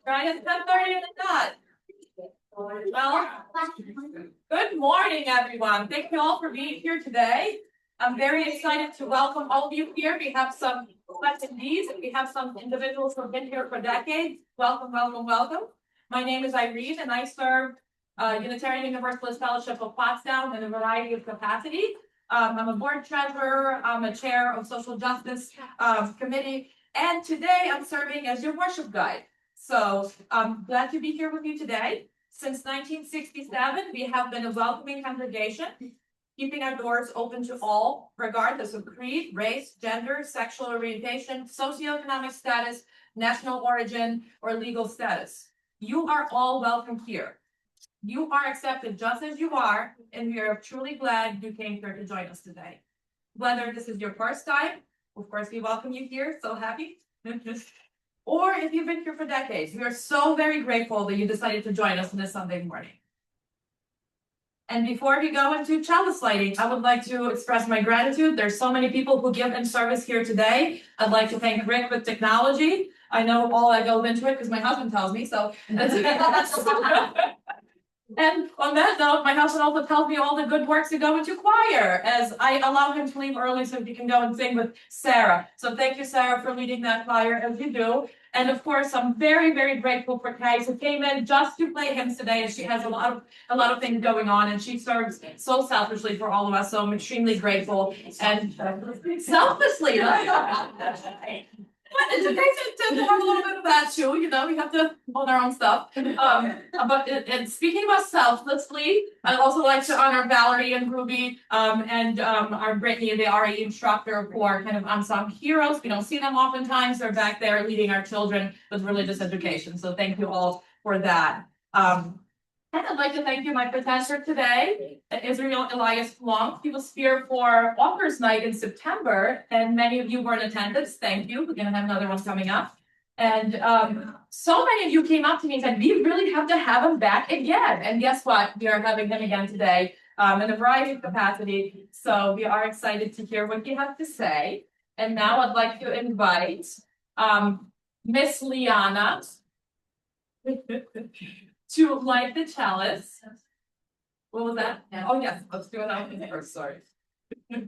Right, it's 10:30 in the dot. Well, good morning, everyone. Thank you all for being here today. I'm very excited to welcome all of you here. We have some attendees and we have some individuals who have been here for decades. Welcome, welcome, welcome. My name is Irene and I serve Unitarian Universalist Fellowship of Potsdam in a variety of capacities. I'm a board treasurer, I'm a chair of social justice committee, and today I'm serving as your worship guide. So I'm glad to be here with you today. Since 1967, we have been a welcoming congregation, keeping our doors open to all, regardless of creed, race, gender, sexual orientation, socioeconomic status, national origin, or legal status. You are all welcome here. You are accepted just as you are, and we are truly glad you came here to join us today. Whether this is your first time, of course, we welcome you here, so happy. Or if you've been here for decades, we are so very grateful that you decided to join us on this Sunday morning. And before we go into chalice lighting, I would like to express my gratitude. There's so many people who give in service here today. I'd like to thank Rick with technology. I know all I go into it because my husband tells me so. And on that note, my husband also tells me all the good works to go into choir, as I allow him to leave early so he can go and sing with Sarah. So thank you, Sarah, for leading that choir as you do. And of course, I'm very, very grateful for Kay, who came in just to play hymns today, and she has a lot of things going on, and she serves so selfishly for all of us. So I'm extremely grateful and selflessly. But it's okay to have a little bit of that too, you know, we have to own our own stuff. But and speaking about selflessly, I'd also like to honor Valerie and Ruby and our Brittany, the RE instructor, for kind of unsung heroes. We don't see them oftentimes. They're back there leading our children with religious education. So thank you all for that. And I'd like to thank you, my professor today, Israel Elias. He was here for Walker's Night in September, and many of you were in attendance. Thank you. We're going to have another one coming up. And so many of you came up to me and said, we really have to have him back again. And guess what? We are having him again today in a variety of capacity. So we are excited to hear what you have to say. And now I'd like to invite Miss Liana to light the chalice. What was that? Yeah. Oh yes, let's do it out first. Sorry. You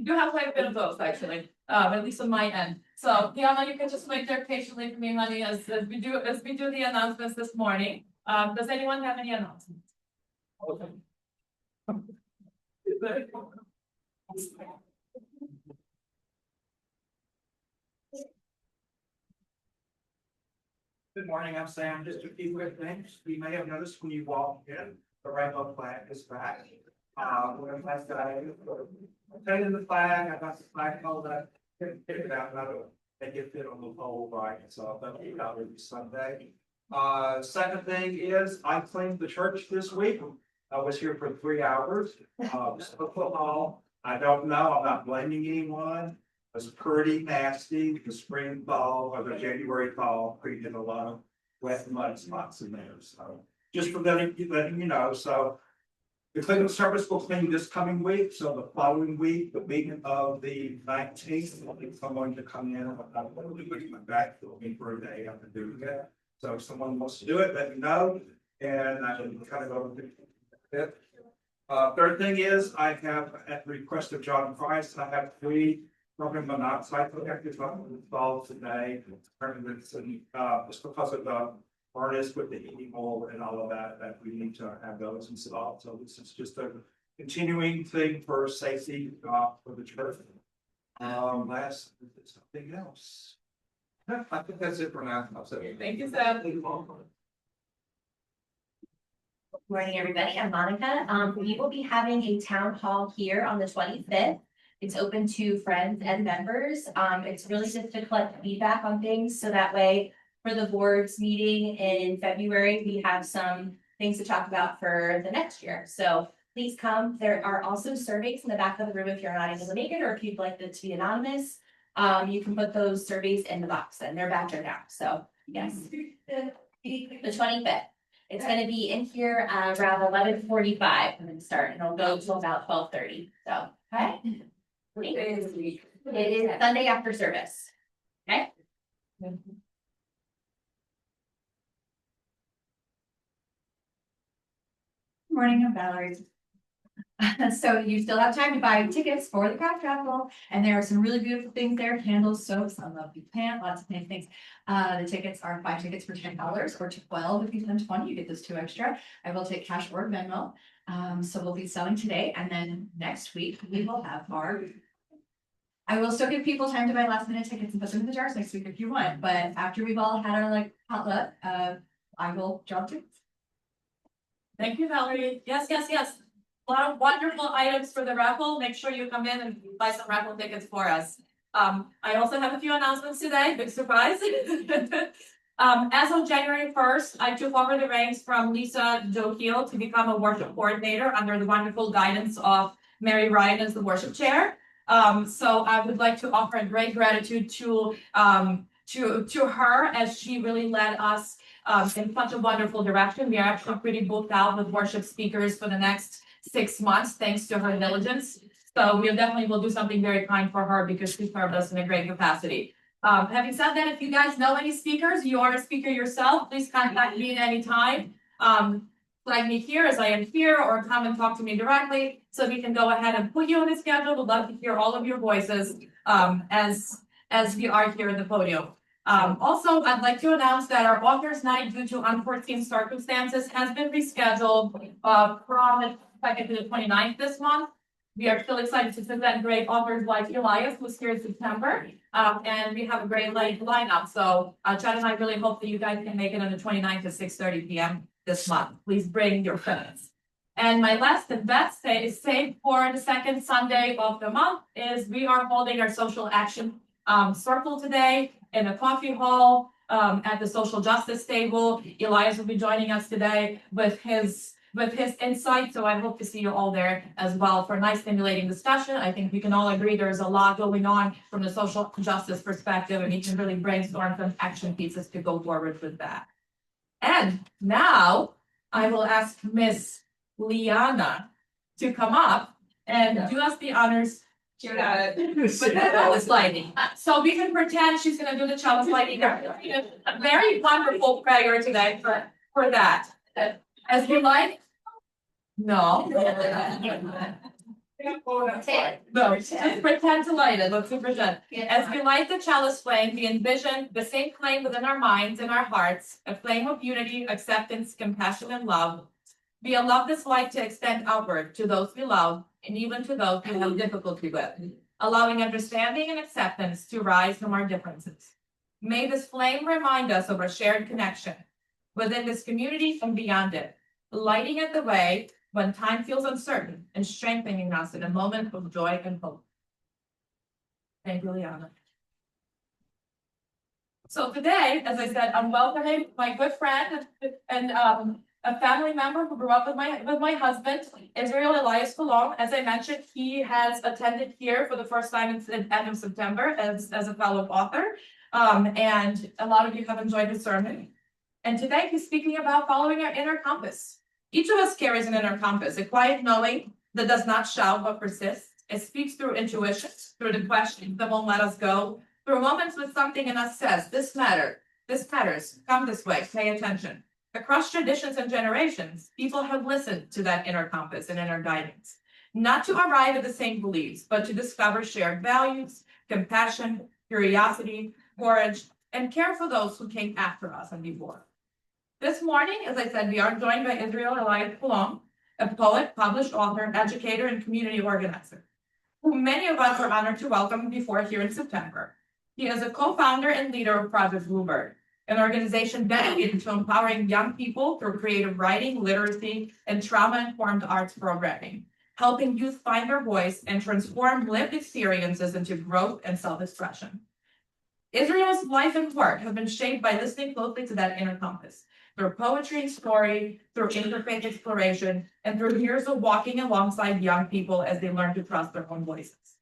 do have quite a bit of those actually, at least on my end. So Liana, you can just wait there patiently for me, honey, as we do the announcements this morning. Does anyone have any announcements? Okay. Good morning, I'm Sam. Just a few quick things. You may have noticed when you walk in, the rainbow flag is back. We're in class today. Taking the flag, I got the flag held up, couldn't pick it out, they get it on the pole right, so that'll be out every Sunday. Second thing is I cleaned the church this week. I was here for 3 hours. Football, I don't know, I'm not blaming anyone. It was pretty nasty. The spring fall or the January fall created a lot of wet mud spots in there. So just for letting you know. So the cleaning service will clean this coming week. So the following week, the week of the 19th, I'm going to come in. I'm going to put my back for a day. I'm going to do that. So if someone wants to do it, let me know. And I can kind of go over it. Third thing is I have, at the request of John Price, I have 3 carbon monoxide detectors installed today. Just because of the harness with the heating oil and all of that we need to have those installed. So this is just a continuing thing for safety for the church. Last, something else. I think that's it for now. Thank you, Sam. Good morning, everybody. I'm Monica. We will be having a town hall here on the 25th. It's open to friends and members. It's really just to collect feedback on things. So that way for the board's meeting in February, we have some things to talk about for the next year. So please come. There are also surveys in the back of the room if you're not able to make it, or if you'd like it to be anonymous. You can put those surveys in the box and they're back there now. So yes, the 25th. It's going to be in here around 11:45. I'm going to start and it'll go till about 12:30. So, okay. It is Sunday after service. Okay. morning, I'm Valerie. So you still have time to buy tickets for the craft raffle, and there are some really beautiful things there, candles, soaps, I love you plant, lots of nice things. The tickets are 5 tickets for $10 or 12 if you spend 20, you get those 2 extra. I will take cash or Venmo. So we'll be selling today, and then next week we will have I will still give people time to buy last minute tickets and put them in the jars next week if you want, but after we've all had our like potluck, I will drop tickets. Thank you, Valerie. Yes. A lot of wonderful items for the raffle. Make sure you come in and buy some raffle tickets for us. I also have a few announcements today, big surprise. As of January 1st, I took over the reins from Lisa Jokiel to become a worship coordinator under the wonderful guidance of Mary Ryan as the worship chair. So I would like to offer a great gratitude to her as she really led us in such a wonderful direction. We are actually pretty booked out with worship speakers for the next 6 months, thanks to her diligence. So we definitely will do something very kind for her because she served us in a great capacity. Having said that, if you guys know any speakers, you are a speaker yourself, please contact me at any time. Flag me here as I am here, or come and talk to me directly so we can go ahead and put you on the schedule. We'd love to hear all of your voices as we are here at the podium. Also, I'd like to announce that our authors night, due to unforeseen circumstances, has been rescheduled from the 2nd to the 29th this month. We are still excited to present great authors like Elias, who's here in September, and we have a great lineup. So Chad and I really hope that you guys can make it on the 29th at 6:30 p.m. this month. Please bring your friends. And my last and best save for the second Sunday of the month is we are holding our social action circle today in a coffee hall at the social justice table. Elias will be joining us today with his insight. So I hope to see you all there as well for a nice stimulating discussion. I think we can all agree there's a lot going on from the social justice perspective, and we can really brainstorm some action pieces to go forward with that. And now I will ask Miss Liana to come up and do us the honors. With the chalice lighting. So we can pretend she's gonna do the chalice lighting. A very wonderful prayer today for that. As you like. No. No, just pretend to light it. Let's pretend. As we light the chalice flame, we envision the same flame within our minds and our hearts, a flame of unity, acceptance, compassion, and love. We allow this light to extend outward to those we love, and even to those we have difficulty with, allowing understanding and acceptance to rise from our differences. May this flame remind us of our shared connection within this community and beyond it, lighting it the way when time feels uncertain and strengthening us in a moment of joy and hope. Thank you, Liana. So today, as I said, I'm welcoming my good friend and a family member who grew up with my husband, Israel Elias Colon. As I mentioned, he has attended here for the first time at the end of September as a fellow author. And a lot of you have enjoyed his sermon. And today he's speaking about following our inner compass. Each of us carries an inner compass, a quiet knowing that does not shout but persists. It speaks through intuition, through the questions that won't let us go, through moments when something in us says, this matters, come this way, pay attention. Across traditions and generations, people have listened to that inner compass and inner guidance, not to arrive at the same beliefs, but to discover shared values, compassion, curiosity, courage, and care for those who came after us and before. This morning, as I said, we are joined by Israel Elias Colon, a poet, published author, educator, and community organizer, who many of us are honored to welcome before here in September. He is a co-founder and leader of Project Bluebird, an organization dedicated to empowering young people through creative writing, literacy, and trauma-informed arts programming, helping youth find their voice and transform lived experiences into growth and self-expression. Israel's life and work have been shaped by listening closely to that inner compass, through poetry and story, through interfaith exploration, and through years of walking alongside young people as they learn to trust their own voices.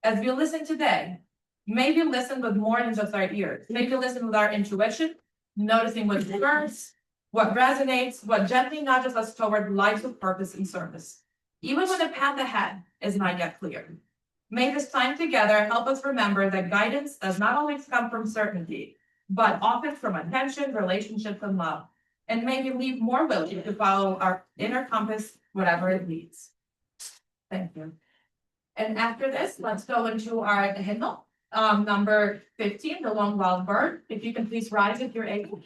As we listen today, may we listen with more than just our ears. May we listen with our intuition, noticing what burns, what resonates, what gently nudges us toward lives of purpose and service, even when the path ahead is not yet clear. May this time together help us remember that guidance does not always come from certainty, but often from attention, relationships, and love. and may we leave more willing to follow our inner compass, whatever it leads. Thank you. And after this, let's go into our hymnal, number 15, The Long Wild Bird. If you can please rise if you're able.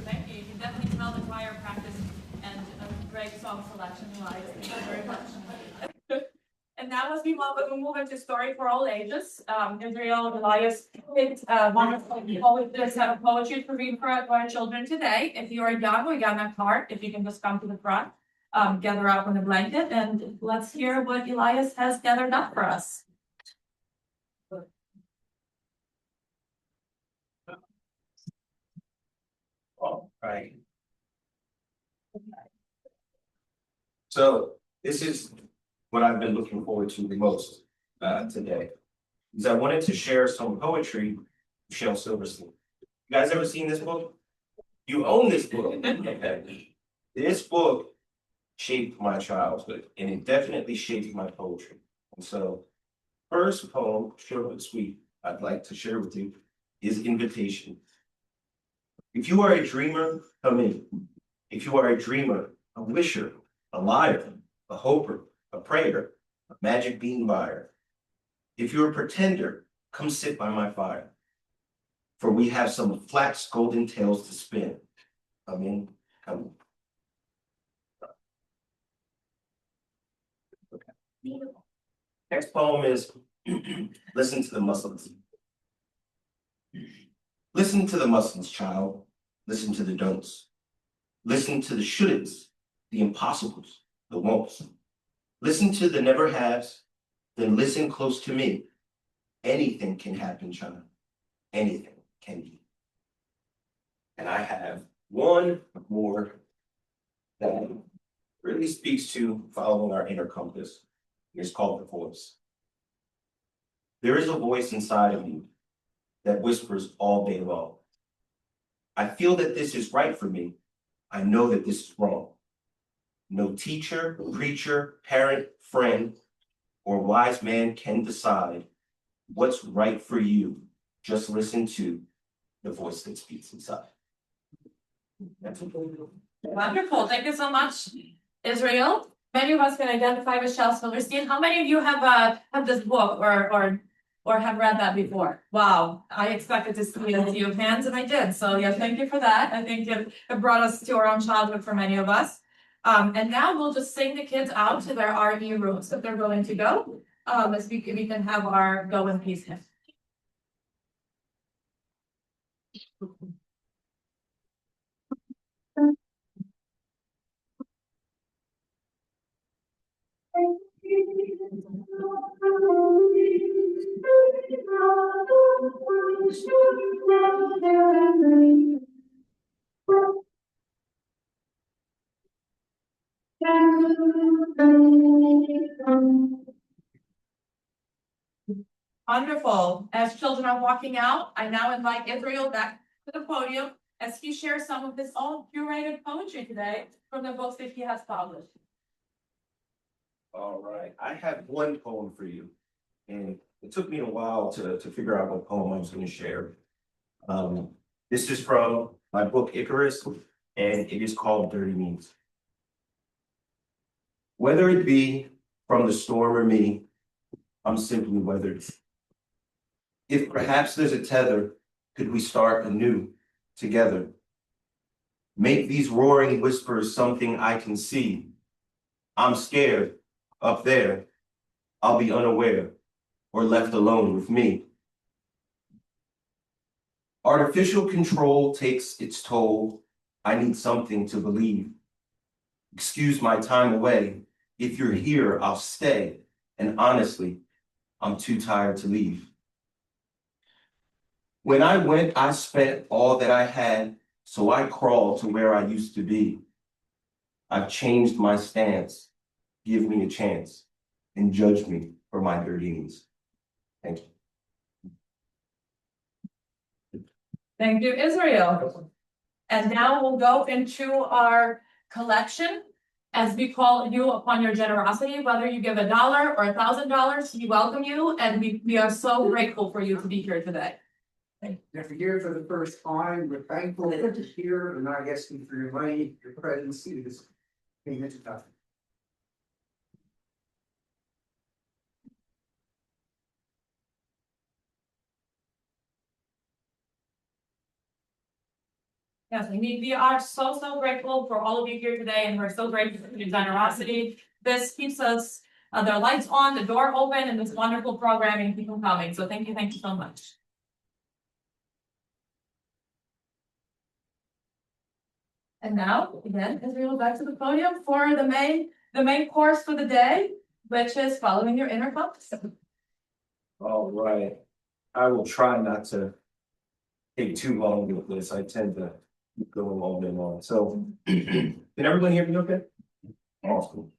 Thank you. You can definitely tell the choir practice and a great song selection, Elias. Thank you very much. And now as we move into Story for All Ages, Israel and Elias picked wonderful poetry to read for our children today. If you are young or young at heart, if you can just come to the front, gather up on a blanket, and let's hear what Elias has gathered up for us. All right. So this is what I've been looking forward to the most today, is I wanted to share some poetry with Michelle Silverstein. You guys ever seen this book? You own this book. This book shaped my childhood, and it definitely shaped my poetry. And so, first poem, short but sweet, I'd like to share with you is Invitation. If you are a dreamer, come in. If you are a dreamer, a wisher, a liar, a hoper, a prayer, a magic bean buyer. If you're a pretender, come sit by my fire. For we have some flax golden tales to spin. Come in, come in. Okay. Next poem is Listen to the Muslims. Listen to the Muslims, child. Listen to the don'ts. Listen to the shouldn'ts, the impossibles, the won'ts. Listen to the never haves, then listen close to me. Anything can happen, child. Anything can be. And I have one more that really speaks to following our inner compass. It's called the voice. There is a voice inside of you that whispers all day long. I feel that this is right for me. I know that this is wrong. No teacher, preacher, parent, friend, or wise man can decide what's right for you. Just listen to the voice that speaks inside. That's Wonderful. Thank you so much, Israel. Many of us can identify with Michelle Silverstein. How many of you have this book or have read that before? Wow, I expected to see a few hands and I did. So yeah, thank you for that. I think it brought us to our own childhood for many of us. And now we'll just sing the kids out to their RE rooms if they're going to go. As we can have our go in peace hymn. Wonderful. As children are walking out, I now invite Israel back to the podium as he shares some of his own curated poetry today from the books that he has published. All right, I have one poem for you, and it took me a while to figure out what poem I was going to share. This is from my book Icarus, and it is called Dirty Means. Whether it be from the storm or me, I'm simply weathered. If perhaps there's a tether, could we start anew together? Make these roaring whispers something I can see. I'm scared up there. I'll be unaware or left alone with me. Artificial control takes its toll. I need something to believe. Excuse my time away. If you're here, I'll stay. And honestly, I'm too tired to leave. When I went, I spent all that I had, so I crawled to where I used to be. I've changed my stance. Give me a chance and judge me for my dirtiness. Thank you. Thank you, Israel. And now we'll go into our collection. As we call you upon your generosity, whether you give $1 or $1,000, we welcome you, and we are so grateful for you to be here today. If you're here for the first time, we're thankful that you're here and not asking for your money, your presence is being introduced. Yes, we are so grateful for all of you here today, and we're so grateful for your generosity. This keeps us, the lights on, the door open, and this wonderful programming, people coming. So thank you so much. And now, again, Israel, back to the podium for the main course for the day, which is following your inner compass. All right. I will try not to take too long with this. I tend to keep going all day long. So, can everyone hear me okay? Awesome.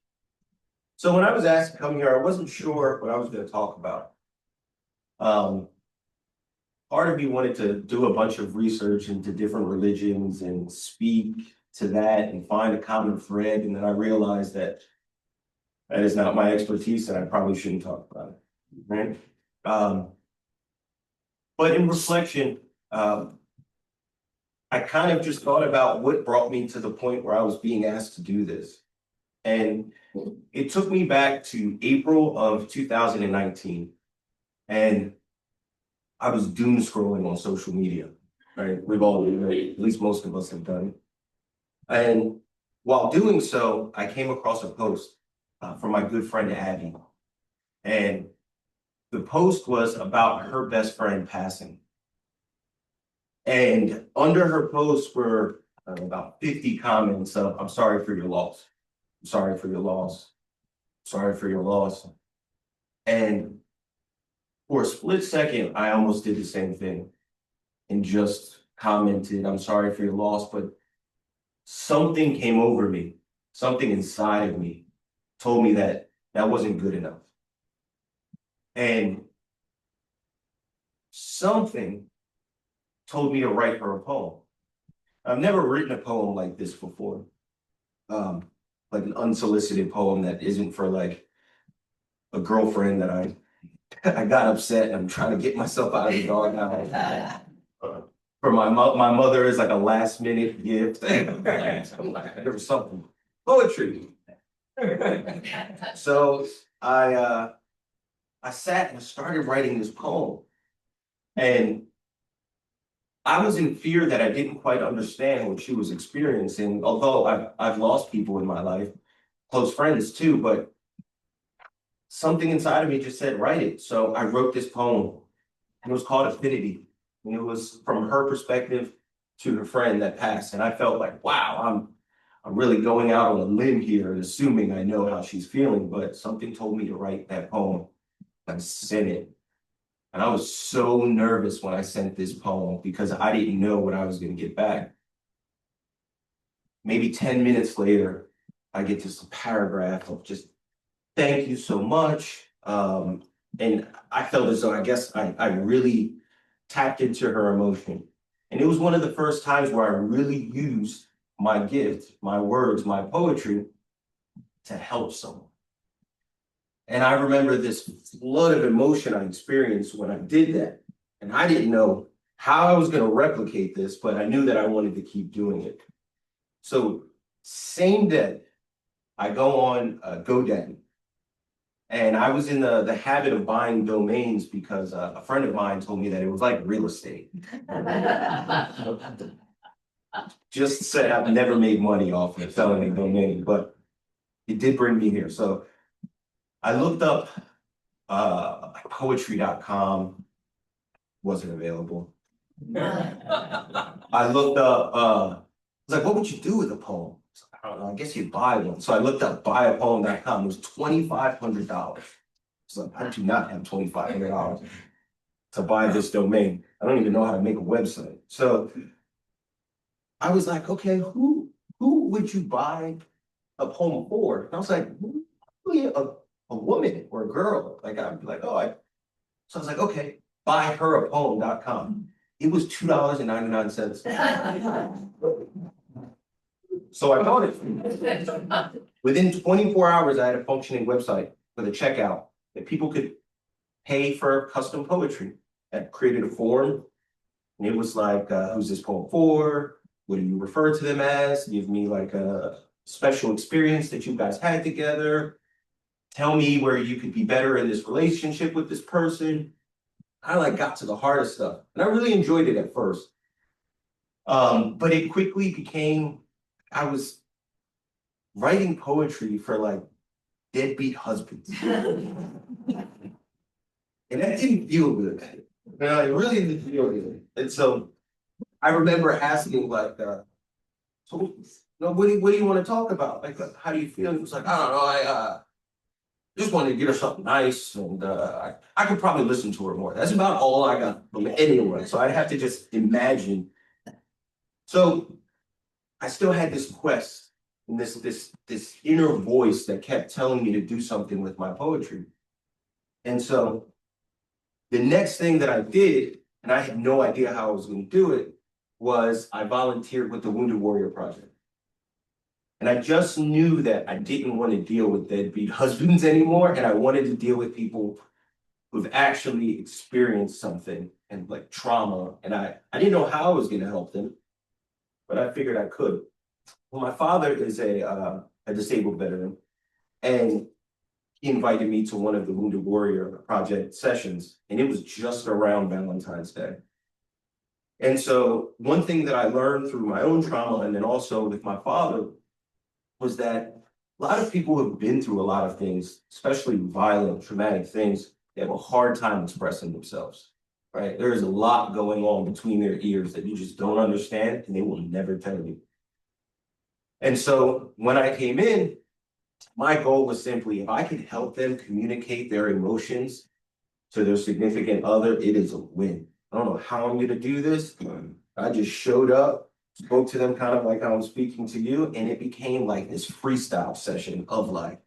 So when I was asked to come here, I wasn't sure what I was going to talk about. Part of me wanted to do a bunch of research into different religions and speak to that and find a common thread. And then I realized that that is not my expertise and I probably shouldn't talk about it, right? But in reflection, I kind of just thought about what brought me to the point where I was being asked to do this. And it took me back to April of 2019. And I was doom scrolling on social media, right? We've all, at least most of us have done it. And while doing so, I came across a post from my good friend Abby. And the post was about her best friend passing. And under her post were about 50 comments of, I'm sorry for your loss. I'm sorry for your loss. Sorry for your loss. And for a split second, I almost did the same thing and just commented, I'm sorry for your loss, but something came over me, something inside of me told me that that wasn't good enough. And something told me to write her a poem. I've never written a poem like this before. Like an unsolicited poem that isn't for like a girlfriend that I got upset and I'm trying to get myself out of the doghouse. For my mother is like a last minute gift. There was something. Poetry. So I sat and started writing this poem. And I was in fear that I didn't quite understand what she was experiencing, although I've lost people in my life, close friends too, but something inside of me just said, write it. So I wrote this poem, and it was called Affinity. And it was from her perspective to her friend that passed. And I felt like, wow, I'm really going out on a limb here and assuming I know how she's feeling, but something told me to write that poem. I sent it. And I was so nervous when I sent this poem because I didn't know what I was going to get back. Maybe 10 minutes later, I get this paragraph of just, thank you so much. And I felt as though I guess I really tapped into her emotion And it was one of the first times where I really used my gift, my words, my poetry to help someone. And I remember this flood of emotion I experienced when I did that. And I didn't know how I was going to replicate this, but I knew that I wanted to keep doing it. So same day, I go on GoDaddy. And I was in the habit of buying domains because a friend of mine told me that it was like real estate. Just to say I've never made money off of selling a domain, but it did bring me here. So I looked up poetry.com, wasn't available. I looked up, I was like, what would you do with a poem? I don't know, I guess you'd buy one. So I looked up buyapoem.com, it was $2,500. So I do not have $2,500 to buy this domain. I don't even know how to make a website. So I was like, okay, who would you buy a poem for? And I was like, really a woman or a girl. Like I'd be like, so I was like, okay, buyherapoem.com. It was $2.99. So I bought it. Within 24 hours, I had a functioning website with a checkout that people could pay for custom poetry. I created a form, and it was like, who's this poem for? What do you refer to them as? Give me like a special experience that you guys had together. Tell me where you could be better in this relationship with this person. I like got to the heart of stuff, and I really enjoyed it at first. But it quickly became, I was writing poetry for like deadbeat husbands. And that didn't feel good. No, it really didn't feel good. And so I remember asking like, so what do you want to talk about? Like, how do you feel? He was like, I don't know, I just wanted to get her something nice, and I could probably listen to her more. That's about all I got from anyone. So I'd have to just imagine. So I still had this quest and this inner voice that kept telling me to do something with my poetry. And so the next thing that I did, and I had no idea how I was going to do it, was I volunteered with the Wounded Warrior Project. And I just knew that I didn't want to deal with deadbeat husbands anymore, and I wanted to deal with people who've actually experienced something and like trauma. And I didn't know how I was going to help them, but I figured I could. Well, my father is a disabled veteran, and he invited me to one of the Wounded Warrior Project sessions, and it was just around Valentine's Day. And so one thing that I learned through my own trauma and then also with my father was that a lot of people have been through a lot of things, especially violent, traumatic things, they have a hard time expressing themselves, right? There is a lot going on between their ears that you just don't understand, and they will never tell you. And so when I came in, my goal was simply, if I could help them communicate their emotions to their significant other, it is a win. I don't know how I'm going to do this. I just showed up, spoke to them kind of like I'm speaking to you, and it became like this freestyle session of like,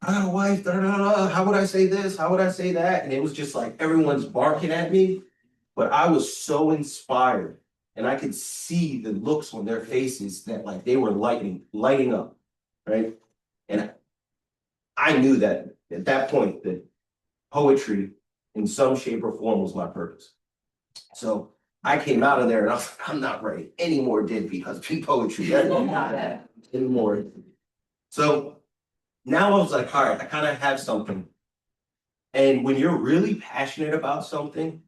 I got a wife, da, da, da, how would I say this? How would I say that? And it was just like everyone's barking at me, but I was so inspired, and I could see the looks on their faces that like they were lighting up, right? And I knew that at that point that poetry in some shape or form was my purpose. So I came out of there and I was like, I'm not writing any more deadbeat husband poetry anymore. So now I was like, all right, I kind of have something. And when you're really passionate about something,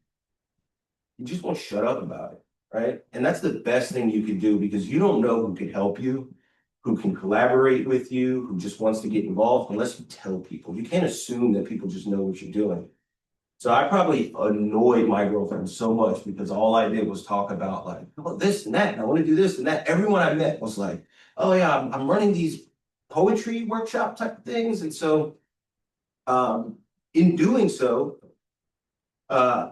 you just won't shut up about it, right? And that's the best thing you can do, because you don't know who can help you, who can collaborate with you, who just wants to get involved, unless you tell people. You can't assume that people just know what you're doing. So I probably annoyed my girlfriend so much because all I did was talk about like, oh, this and that, and I want to do this and that. Everyone I met was like, oh yeah, I'm running these poetry workshop type of things. And so in doing so, I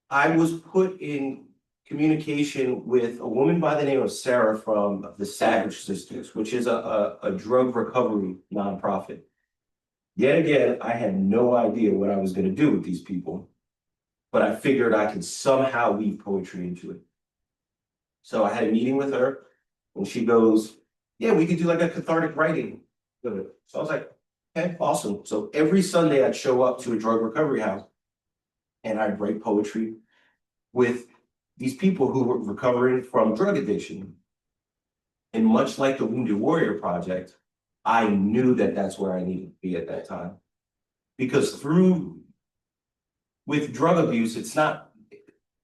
was put in communication with a woman by the name of Sarah from the Savage Sisters, which is a drug recovery nonprofit. Yet again, I had no idea what I was going to do with these people, but I figured I could somehow weave poetry into it. So I had a meeting with her and she goes, yeah, we could do like a cathartic writing. So I was like, okay, awesome. So every Sunday I'd show up to a drug recovery house and I'd write poetry with these people who were recovering from drug addiction. And much like the Wounded Warrior Project, I knew that that's where I needed to be at that time. Because with drug abuse, it's not,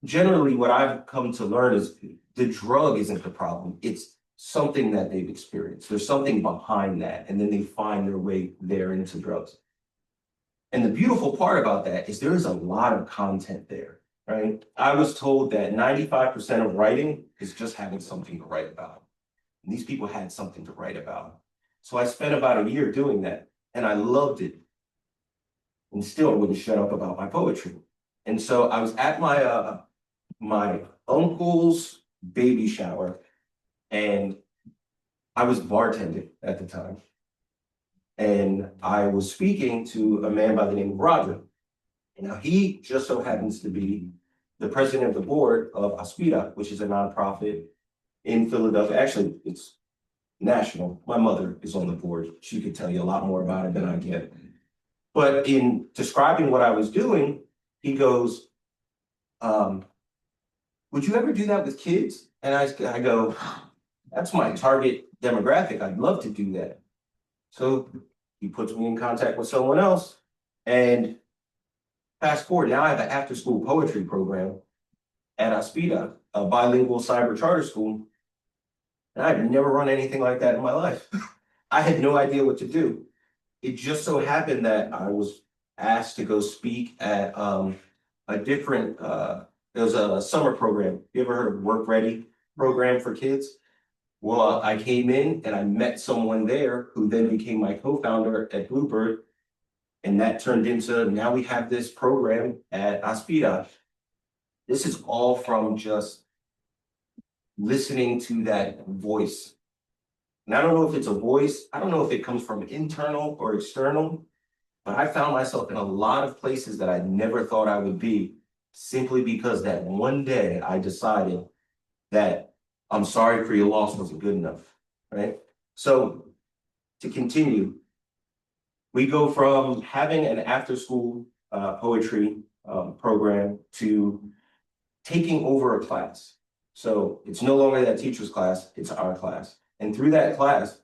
generally what I've come to learn is the drug isn't the problem, it's something that they've experienced. There's something behind that, and then they find their way there into drugs. And the beautiful part about that is there is a lot of content there, right? I was told that 95% of writing is just having something to write about. And these people had something to write about. So I spent about a year doing that, and I loved it. And still wouldn't shut up about my poetry. And so I was at my uncle's baby shower, and I was bartending at the time. And I was speaking to a man by the name of Roger. Now, he just so happens to be the president of the board of Aspida, which is a nonprofit in Philadelphia. Actually, it's national. My mother is on the board. She could tell you a lot more about it than I can. But in describing what I was doing, he goes, would you ever do that with kids? And I go, that's my target demographic. I'd love to do that. So he puts me in contact with someone else. And fast forward, now I have an after-school poetry program at Aspida, a bilingual cyber charter school. And I've never run anything like that in my life. I had no idea what to do. It just so happened that I was asked to go speak at a different, there was a summer program. You ever heard of Work Ready program for kids? Well, I came in and I met someone there who then became my co-founder at Bluebird. And that turned into, now we have this program at Aspida. This is all from just listening to that voice. And I don't know if it's a voice, I don't know if it comes from internal or external, but I found myself in a lot of places that I never thought I would be, simply because that one day I decided that I'm sorry for your loss wasn't good enough, right? So to continue, we go from having an after-school poetry program to taking over a class. So it's no longer that teacher's class, it's our class. And through that class,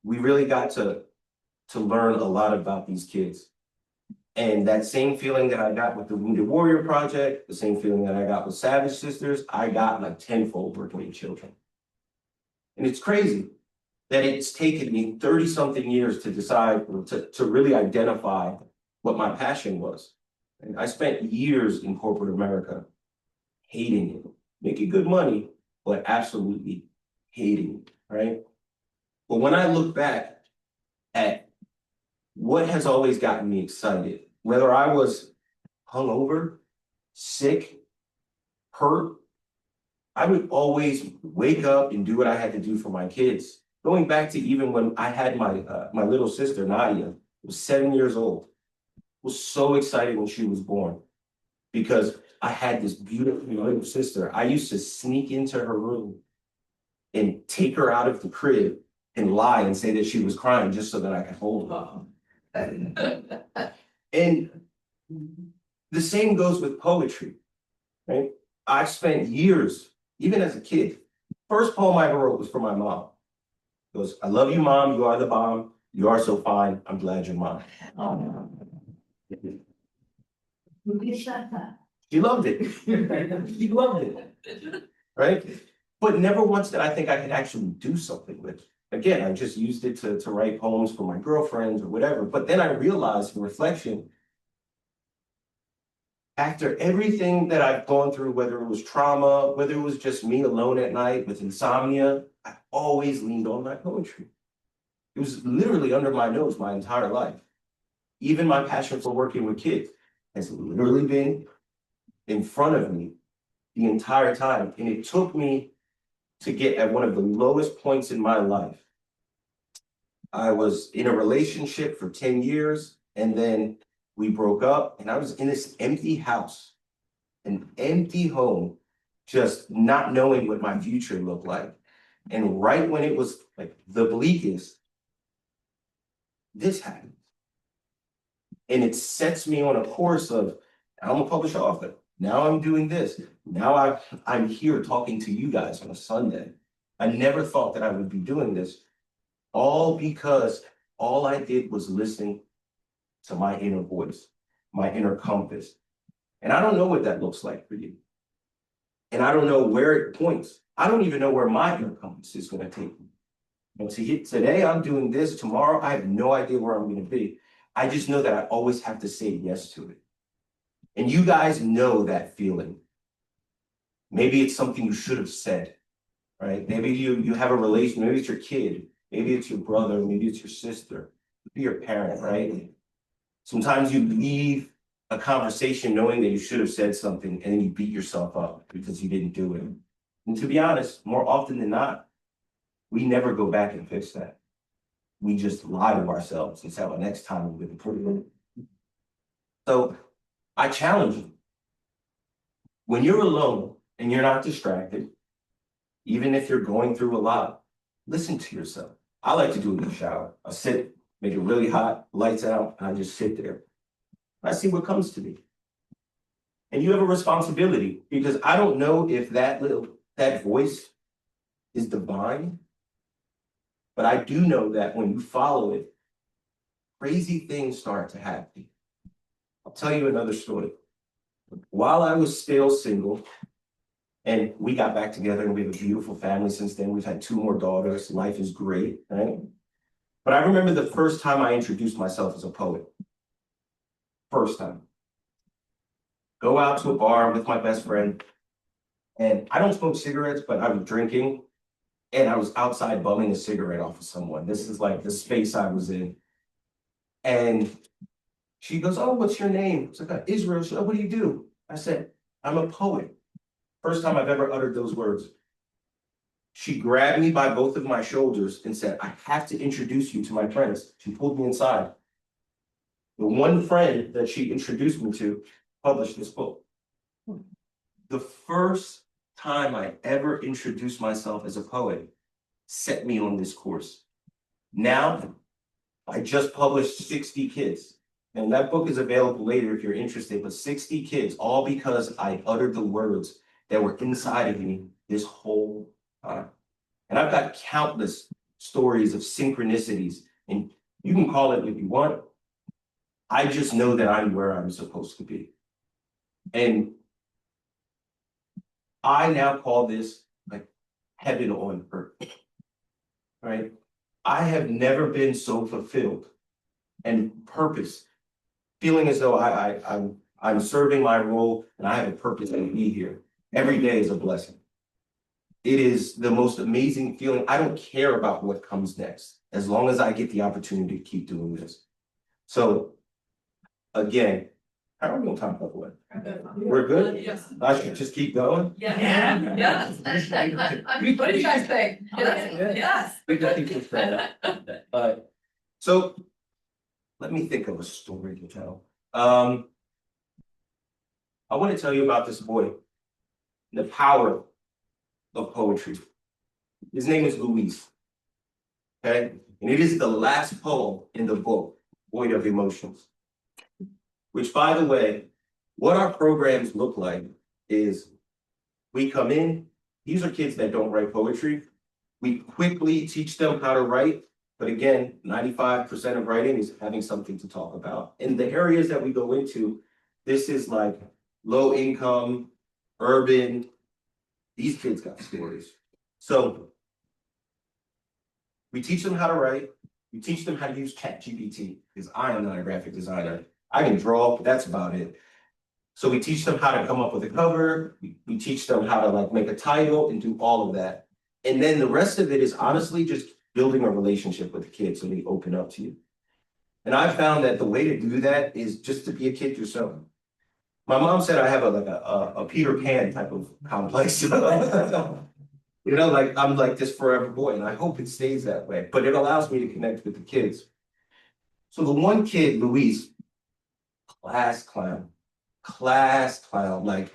we really got to learn a lot about these kids. And that same feeling that I got with the Wounded Warrior Project, the same feeling that I got with Savage Sisters, I got like tenfold working with children. And it's crazy that it's taken me 30-something years to decide, to really identify what my passion was. And I spent years in corporate America hating it, making good money, but absolutely hating it, right? But when I look back at what has always gotten me excited, whether I was hungover, sick, hurt, I would always wake up and do what I had to do for my kids. Going back to even when I had my little sister, Nadia, who was 7 years old, was so excited when she was born because I had this beautiful little sister. I used to sneak into her room and take her out of the crib and lie and say that she was crying just so that I could hold her. And the same goes with poetry, right? I spent years, even as a kid, first poem I ever wrote was for my mom. It goes, I love you, Mom, you are the bomb. You are so fine, I'm glad you're mine. She loved it. She loved it, right? But never once did I think I could actually do something with it. Again, I just used it to write poems for my girlfriends or whatever. But then I realized in reflection, after everything that I've gone through, whether it was trauma, whether it was just me alone at night with insomnia, I always leaned on my poetry. It was literally under my nose my entire life. Even my passion for working with kids has literally been in front of me the entire time. And it took me to get at one of the lowest points in my life. I was in a relationship for 10 years, and then we broke up, and I was in this empty house, an empty home, just not knowing what my future looked like. And right when it was like the bleakest, this happened. And it sets me on a course of, I'm a published author. Now I'm doing this. Now I'm here talking to you guys on a Sunday. I never thought that I would be doing this, all because all I did was listen to my inner voice, my inner compass. And I don't know what that looks like for you. And I don't know where it points. I don't even know where my inner compass is going to take me. And today I'm doing this, tomorrow I have no idea where I'm going to be. I just know that I always have to say yes to it. And you guys know that feeling. Maybe it's something you should have said, right? Maybe you have a relation, maybe it's your kid, maybe it's your brother, maybe it's your sister, maybe your parent, right? Sometimes you leave a conversation knowing that you should have said something and then you beat yourself up because you didn't do it. And to be honest, more often than not, we never go back and fix that. We just lie to ourselves and say, well, next time we'll improve it. So I challenge you. When you're alone and you're not distracted, even if you're going through a lot, listen to yourself. I like to do it in the shower. I sit, make it really hot, lights out, and I just sit there. I see what comes to me. And you have a responsibility because I don't know if that voice is divine, but I do know that when you follow it, crazy things start to happen. I'll tell you another story. While I was still single, and we got back together and we have a beautiful family since then. We've had 2 more daughters. Life is great, right? But I remember the first time I introduced myself as a poet. First time. Go out to a bar with my best friend. And I don't smoke cigarettes, but I was drinking. And I was outside bumming a cigarette off of someone. This is like the space I was in. And she goes, oh, what's your name? It's like, Israel. She goes, oh, what do you do? I said, I'm a poet. First time I've ever uttered those words. She grabbed me by both of my shoulders and said, I have to introduce you to my friends. She pulled me inside. The one friend that she introduced me to published this book. The first time I ever introduced myself as a poet set me on this course. Now, I just published 60 kids. And that book is available later if you're interested, but 60 kids, all because I uttered the words that were inside of me this whole time. And I've got countless stories of synchronicities, and you can call it what you want. I just know that I'm where I'm supposed to be. And I now call this like heaven on earth, right? I have never been so fulfilled and purpose, feeling as though I'm serving my role and I have a purpose to be here. Every day is a blessing. It is the most amazing feeling. I don't care about what comes next, as long as I get the opportunity to keep doing this. So, again, how are we on time, by the way? We're good? Yes. I should just keep going? Yeah. Yes. What do you guys think? Yes. So, let me think of a story to tell. I want to tell you about this boy, the power of poetry. His name is Luis. Okay? And it is the last poem in the book, Void of Emotions. Which, by the way, what our programs look like is we come in, these are kids that don't write poetry. We quickly teach them how to write. But again, 95% of writing is having something to talk about. In the areas that we go into, this is like low income, urban. These kids got stories. So we teach them how to write. We teach them how to use ChatGPT because I am not a graphic designer. I can draw, but that's about it. So we teach them how to come up with a cover. We teach them how to like make a title and do all of that. And then the rest of it is honestly just building a relationship with the kids so they open up to you. And I found that the way to do that is just to be a kid yourself. My mom said I have a Peter Pan type of complex. You know, like I'm like this forever boy, and I hope it stays that way. But it allows me to connect with the kids. So the one kid, Luis, class clown, like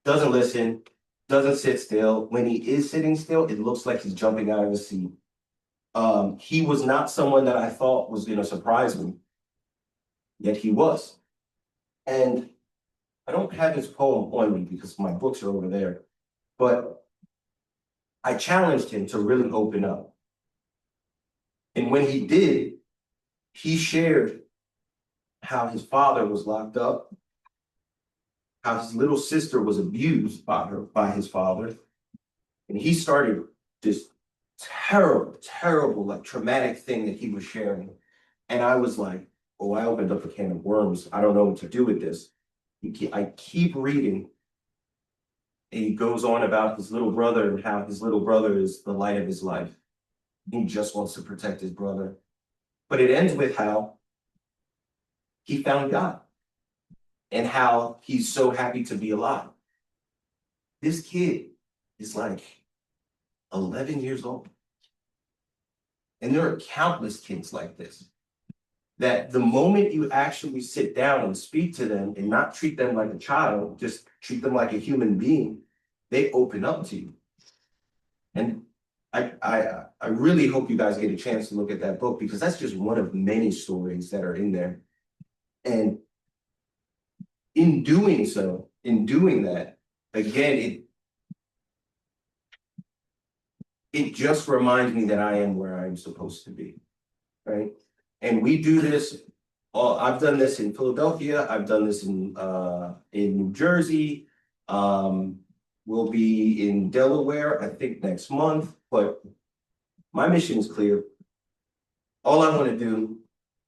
doesn't listen, doesn't sit still. When he is sitting still, it looks like he's jumping out of his seat. He was not someone that I thought was gonna surprise me, yet he was. And I don't have his poem on me because my books are over there, but I challenged him to really open up. And when he did, he shared how his father was locked up, how his little sister was abused by his father. And he started this terrible, like traumatic thing that he was sharing. And I was like, oh, I opened up a can of worms. I don't know what to do with this. I keep reading. And he goes on about his little brother and how his little brother is the light of his life. He just wants to protect his brother. But it ends with how he found God and how he's so happy to be alive. This kid is like 11 years old. And there are countless kids like this, that the moment you actually sit down and speak to them and not treat them like a child, just treat them like a human being, they open up to you. And I really hope you guys get a chance to look at that book, because that's just one of many stories that are in there. And in doing so, in doing that, again, it just reminds me that I am where I'm supposed to be, right? And we do this. I've done this in Philadelphia. I've done this in New Jersey. We'll be in Delaware, I think, next month. But my mission is clear. All I want to do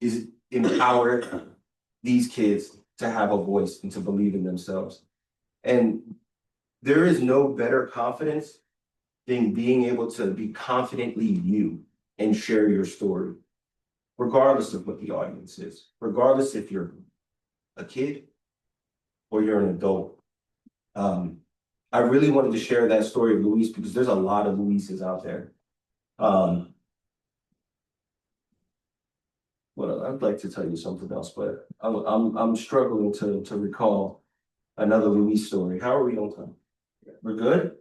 is empower these kids to have a voice and to believe in themselves. And there is no better confidence than being able to be confidently you and share your story, regardless of what the audience is, regardless if you're a kid or you're an adult. I really wanted to share that story of Luis because there's a lot of Luises out there. Well, I'd like to tell you something else, but I'm struggling to recall another Luis story. How are we on time? We're good?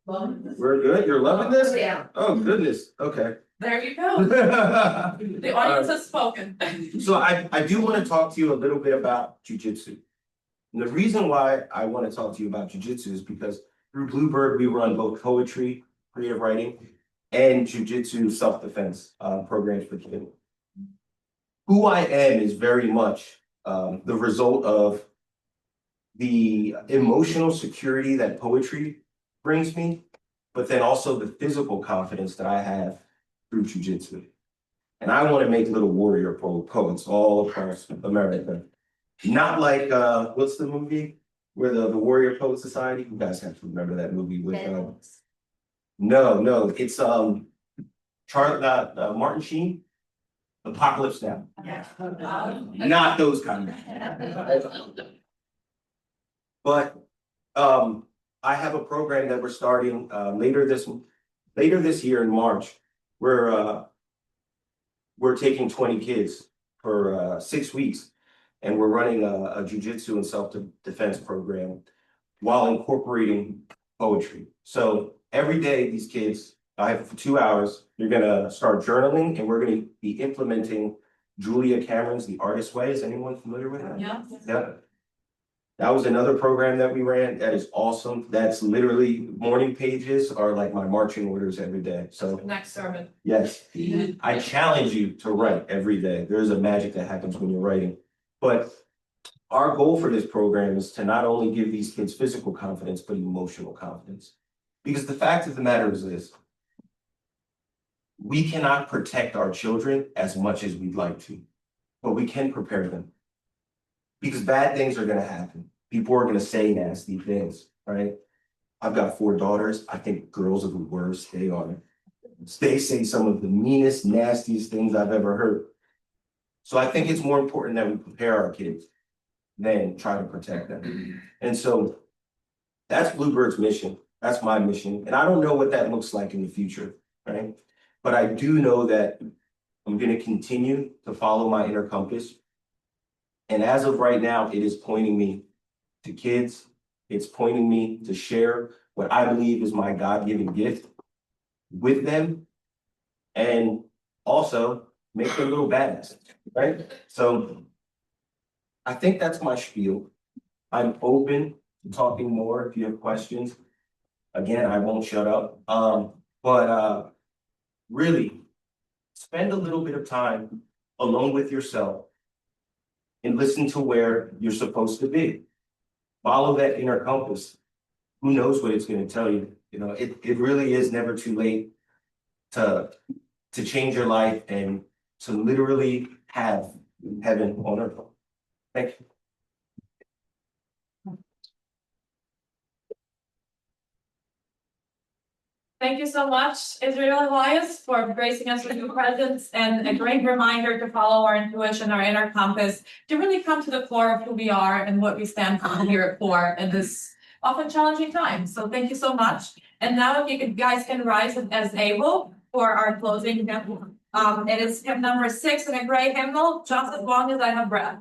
We're good? You're loving this? Yeah. Oh, goodness. Okay. There you go. The The audience has spoken. So I do want to talk to you a little bit about jujitsu. And the reason why I want to talk to you about jujitsu is because through Bluebird, we run both poetry, creative writing, and jujitsu self-defense programs for kids. Who I am is very much the result of the emotional security that poetry brings me, but then also the physical confidence that I have through jujitsu. And I want to make little warrior poets all across America. Not like, what's the movie where the Warrior Poet Society? You guys have to remember that movie with, no, it's Martin Sheen, Apocalypse Now. Yeah. Not those kind of. But I have a program that we're starting later this year in March. We're taking 20 kids for 6 weeks, and we're running a jujitsu and self-defense program while incorporating poetry. So every day, these kids, I have for 2 hours, you're gonna start journaling, and we're gonna be implementing Julia Cameron's The Artist's Way. Is anyone familiar with that? Yeah. Yeah. That was another program that we ran. That is awesome. That's literally, morning pages are like my marching orders every day. So Next sermon. yes, I challenge you to write every day. There's a magic that happens when you're writing. But our goal for this program is to not only give these kids physical confidence, but emotional confidence. Because the fact of the matter is this: we cannot protect our children as much as we'd like to, but we can prepare them. Because bad things are gonna happen. People are gonna say nasty things, right? I've got 4 daughters. I think girls are the worst. They say some of the meanest, nastiest things I've ever heard. So I think it's more important that we prepare our kids than try to protect them. And so that's Bluebird's mission. That's my mission. And I don't know what that looks like in the future, right? But I do know that I'm gonna continue to follow my inner compass. And as of right now, it is pointing me to kids, It's pointing me to share what I believe is my God-given gift with them. And also make them little badass, right? So I think that's my spiel. I'm open to talking more if you have questions. Again, I won't shut up. But really spend a little bit of time alone with yourself and listen to where you're supposed to be. Follow that inner compass. Who knows what it's going to tell you? You know, it really is never too late to change your life and to literally have heaven on earth. Thank you. Thank you so much, Israel Elias, for gracing us with your presence and a great reminder to follow our intuition, our inner compass, to really come to the core of who we are and what we stand here for in this often challenging time. So thank you so much. And now if you guys can rise as able for our closing hymn. It is hymn number 6 in a gray hymnal, Just as Long as I Have Breath.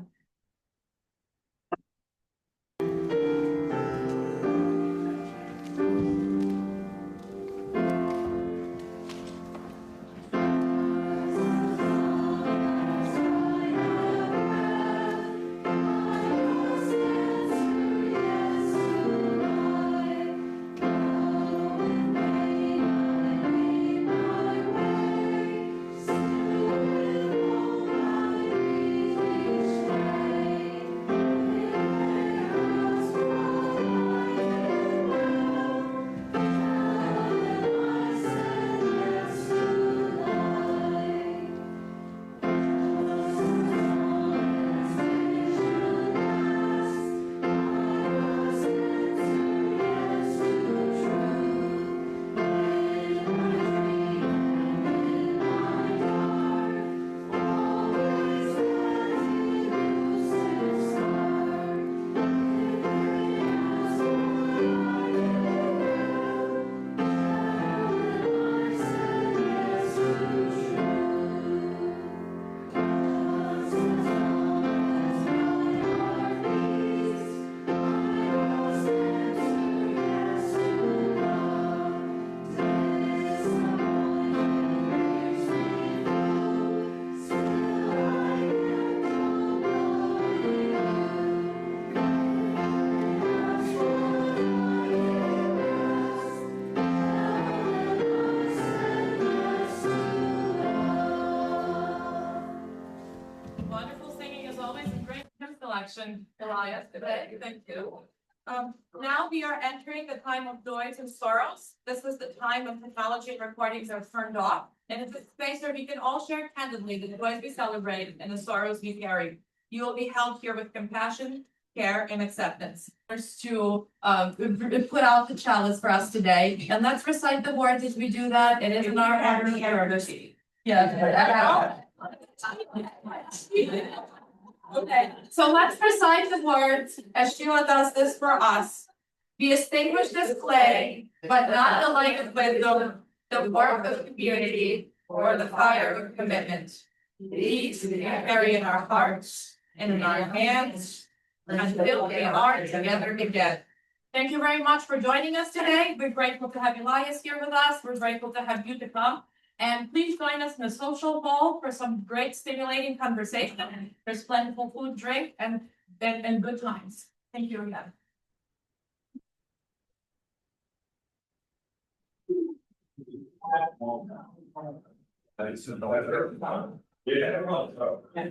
Wonderful singing as always, and great hymn selection, Elias, today. Thank you. Now we are entering the time of joys and sorrows. This is the time when technology and recordings are turned off, and it's a space where we can all share candidly the joys we celebrate and the sorrows we carry. You will be held here with compassion, care, and acceptance. There's to put out the chalice for us today, and let's recite the words as we do that. It is in our heart and courtesy. Yeah. Okay, so let's recite the words as Sheila does this for us. Be distinguished as clay, but not the light of wisdom, the warmth of community, or the fire of commitment. These we carry in our hearts and in our hands until we are together again. Thank you very much for joining us today. We're grateful to have Elias here with us. We're grateful to have you to come. And please join us in the social hall for some great stimulating conversation. There's plentiful food, drink, and good times. Thank you again. Thanks. Yeah.